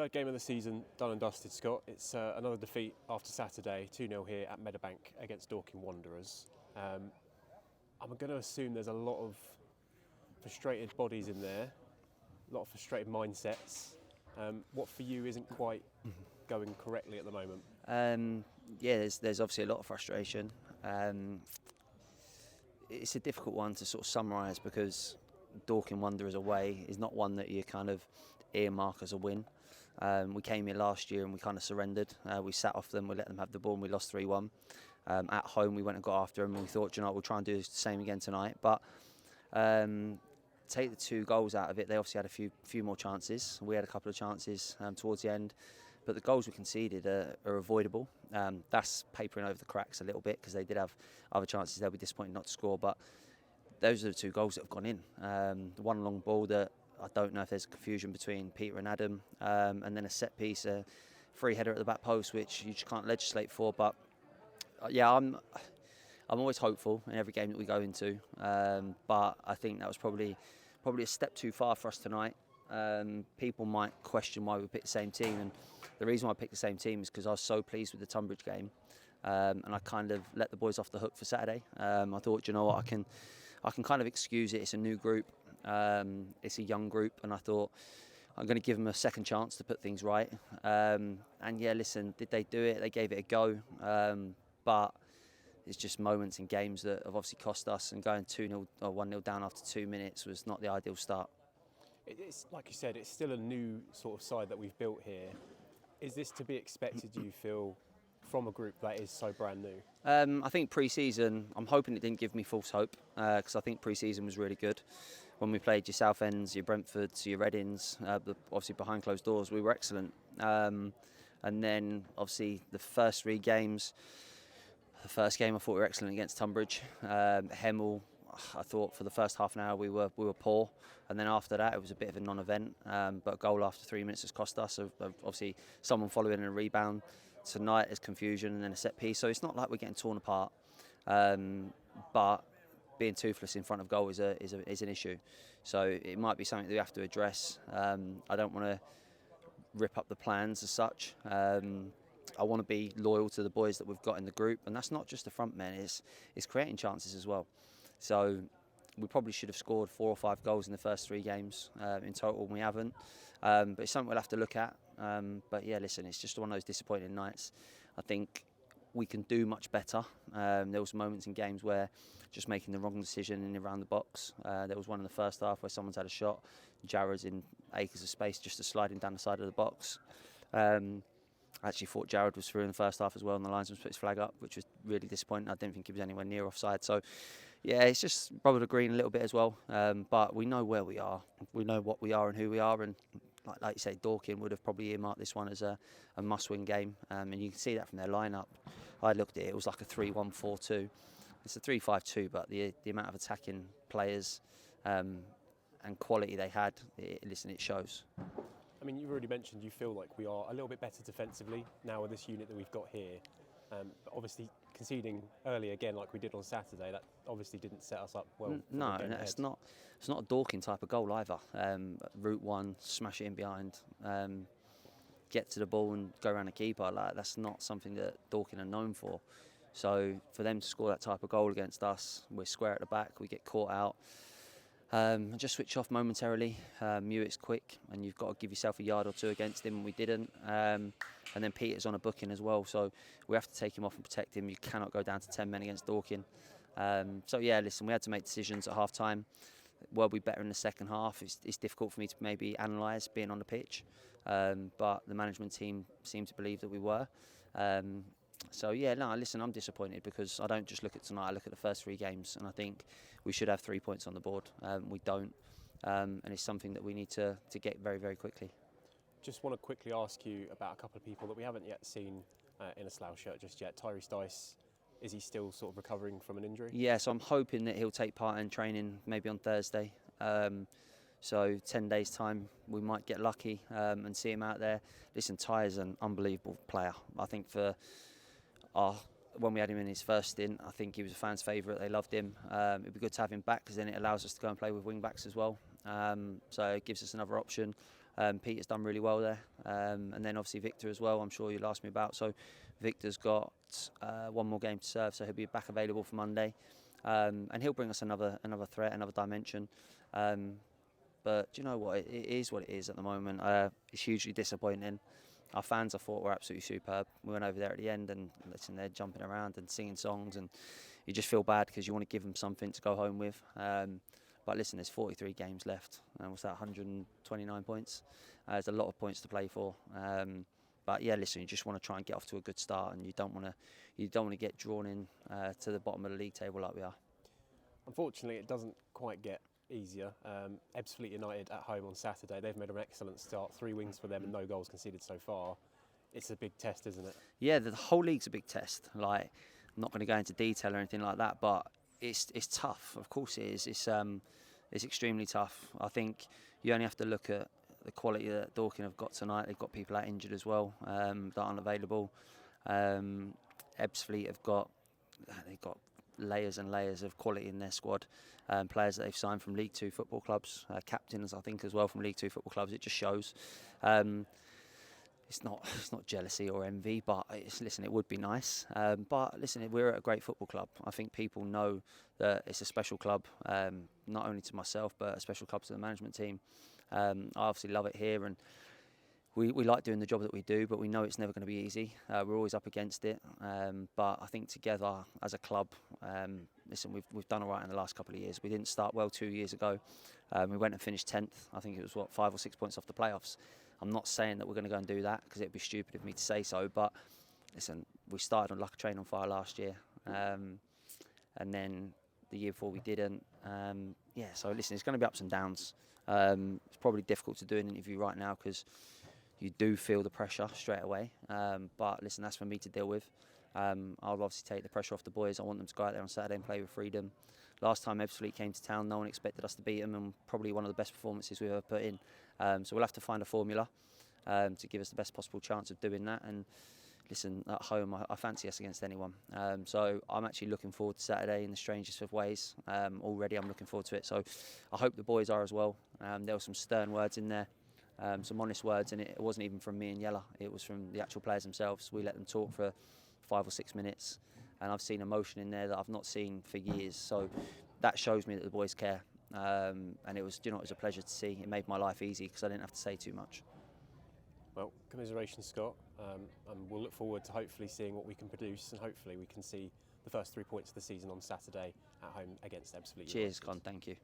Third game of the season, done and dusted, Scott. It's another defeat after Saturday, 2-0 here at Meadowbank against Dorking Wanderers. I'm going to assume there's a lot of frustrated bodies in there, a lot of frustrated mindsets. What for you isn't quite going correctly at the moment? There's obviously a lot of frustration. It's a difficult one to sort of summarise because Dorking Wanderers away is not one that you kind of earmark as a win. We came here last year and we kind of surrendered. We sat off them, we let them have the ball and we lost 3-1. At home we went and got after them and we thought, you know, we'll try and do the same again tonight. But take the 2 goals out of it, they obviously had a few more chances. We had a couple of chances towards the end. But the goals we conceded are avoidable. That's papering over the cracks a little bit because they did have other chances. They'll be disappointed not to score. But those are the 2 goals that have gone in. The one long ball that I don't know if there's confusion between Peter and Adam, and then a set piece, a free header at the back post, which you just can't legislate for. But I'm always hopeful in every game that we go into. But I think that was probably a step too far for us tonight. People might question why we picked the same team, and the reason why I picked the same team is because I was so pleased with the Tunbridge game, and I kind of let the boys off the hook for Saturday. I thought, you know what, I can kind of excuse it. It's a new group, it's a young group, and I thought I'm going to give them a second chance to put things right. And yeah, listen, did they do it? They gave it a go, but it's just moments in games that have obviously cost us, and going 2-0 or 1-0 down after 2 minutes was not the ideal start. It's like you said, it's still a new sort of side that we've built here. Is this to be expected, do you feel, from a group that is so brand new? I think pre-season, I'm hoping it didn't give me false hope, because I think pre-season was really good. When we played your Southend's, your Brentford's, your Readings, obviously behind closed doors, we were excellent. And then obviously the first 3 games, the first game I thought we were excellent against Tunbridge. Hemel, I thought for the first half an hour we were poor, and then after that it was a bit of a non-event. But a goal after 3 minutes has cost us. Obviously, someone following in a rebound. Tonight is confusion and then a set piece. So it's not like we're getting torn apart. But being toothless in front of goal is an issue. So it might be something that we have to address. I don't want to rip up the plans as such. I want to be loyal to the boys that we've got in the group, and that's not just the front men. It's creating chances as well. So we probably should have scored 4 or 5 goals in the first 3 games in total, and we haven't. But it's something we'll have to look at. But yeah, listen, it's just one of those disappointing nights. I think we can do much better. There was moments in games where just making the wrong decision in around the box. There was one in the first half where someone's had a shot. Jared's in acres of space just to slide him down the side of the box. I actually thought Jared was through in the first half as well, and the linesman put his flag up, which was really disappointing. I didn't think he was anywhere near offside. So, yeah, it's just bothered the green a little bit as well. But we know where we are. We know what we are and who we are. And like you say, Dorking would have probably earmarked this one as a must-win game. And you can see that from their lineup. I looked at it; it was like a 3-1-4-2. It's a 3-5-2, but the amount of attacking players and quality they had, it shows. I mean, you've already mentioned you feel like we are a little bit better defensively now with this unit that we've got here. But obviously, conceding early again like we did on Saturday, that obviously didn't set us up well. No, it's not a Dorking type of goal either. Route one, smash it in behind, get to the ball and go around the keeper. That's not something that Dorking are known for. So for them to score that type of goal against us, we're square at the back, we get caught out. Just switch off momentarily. Mewitt's quick, and you've got to give yourself a yard or 2 against him, and we didn't. And then Peter's on a booking as well, so we have to take him off and protect him. You cannot go down to 10 men against Dorking. So yeah, listen, we had to make decisions at half time. Were we better in the second half? It's difficult for me to maybe analyse being on the pitch, but the management team seemed to believe that we were. So yeah, no, listen, I'm disappointed because I don't just look at tonight, I look at the first 3 games, and I think we should have 3 points on the board. We don't, and it's something that we need to get very, very quickly. Just want to quickly ask you about a couple of people that we haven't yet seen in a Slough shirt just yet. Tyrese Dice, is he still sort of recovering from an injury? Yeah, so I'm hoping that he'll take part in training maybe on Thursday. So 10 days time we might get lucky and see him out there. Listen, Ty is an unbelievable player. I think when we had him in his first stint, I think he was a fan's favourite. They loved him. It'd be good to have him back because then it allows us to go and play with wing backs as well. So it gives us another option. Peter's done really well there, and then obviously Victor as well. I'm sure you'll ask me about. So Victor's got one more game to serve, so he'll be back available for Monday, and he'll bring us another threat, another dimension. But do you know what? It is what it is at the moment. It's hugely disappointing. Our fans, I thought, were absolutely superb. We went over there at the end and listen, they're jumping around and singing songs, and you just feel bad because you want to give them something to go home with. But listen, there's 43 games left. What's that? 129 points. There's a lot of points to play for. But yeah, listen, you just want to try and get off to a good start, and you don't want to get drawn in to the bottom of the league table like we are. Unfortunately, it doesn't quite get easier. Ebbsfleet United at home on Saturday. They've made an excellent start. 3 wins for them and no goals conceded so far. It's a big test, isn't it? Yeah, the whole league's a big test. Like, I'm not going to go into detail or anything like that, but it's tough. Of course it is. It's extremely tough. I think you only have to look at the quality that Dorking have got tonight. They've got people out injured as well that aren't available. Ebbsfleet they've got layers and layers of quality in their squad. Players that they've signed from League Two football clubs, captains I think as well from League Two football clubs. It just shows. It's not jealousy or envy, but listen, it would be nice. But listen, we're at a great football club. I think people know that it's a special club, not only to myself, but a special club to the management team. I obviously love it here, and we like doing the job that we do, but we know it's never going to be easy. We're always up against it. But I think together as a club, listen, we've done all right in the last couple of years. We didn't start well 2 years ago. We went and finished 10th. I think it was, 5 or 6 points off the playoffs. I'm not saying that we're going to go and do that because it'd be stupid of me to say so, but listen, we started on like a train on fire last year, and then the year before we didn't. So listen, it's going to be ups and downs. It's probably difficult to do an interview right now because you do feel the pressure straight away, but listen, that's for me to deal with. I'll obviously take the pressure off the boys. I want them to go out there on Saturday and play with freedom. Last time Ebbsfleet came to town, no one expected us to beat them, and probably one of the best performances we've ever put in. So we'll have to find a formula to give us the best possible chance of doing that. And listen, at home, I fancy us against anyone. So I'm actually looking forward to Saturday in the strangest of ways. Already I'm looking forward to it. So I hope the boys are as well. There were some stern words in there, some honest words, and it wasn't even from me and Yella. It was from the actual players themselves. We let them talk for 5 or 6 minutes, and I've seen emotion in there that I've not seen for years. So that shows me that the boys care. And it was, it was a pleasure to see. It made my life easy because I didn't have to say too much. Well, commiserations, Scott, and we'll look forward to hopefully seeing what we can produce, and hopefully we can see the first 3 points of the season on Saturday at home against Ebbsfleet. Cheers, Con. Thank you.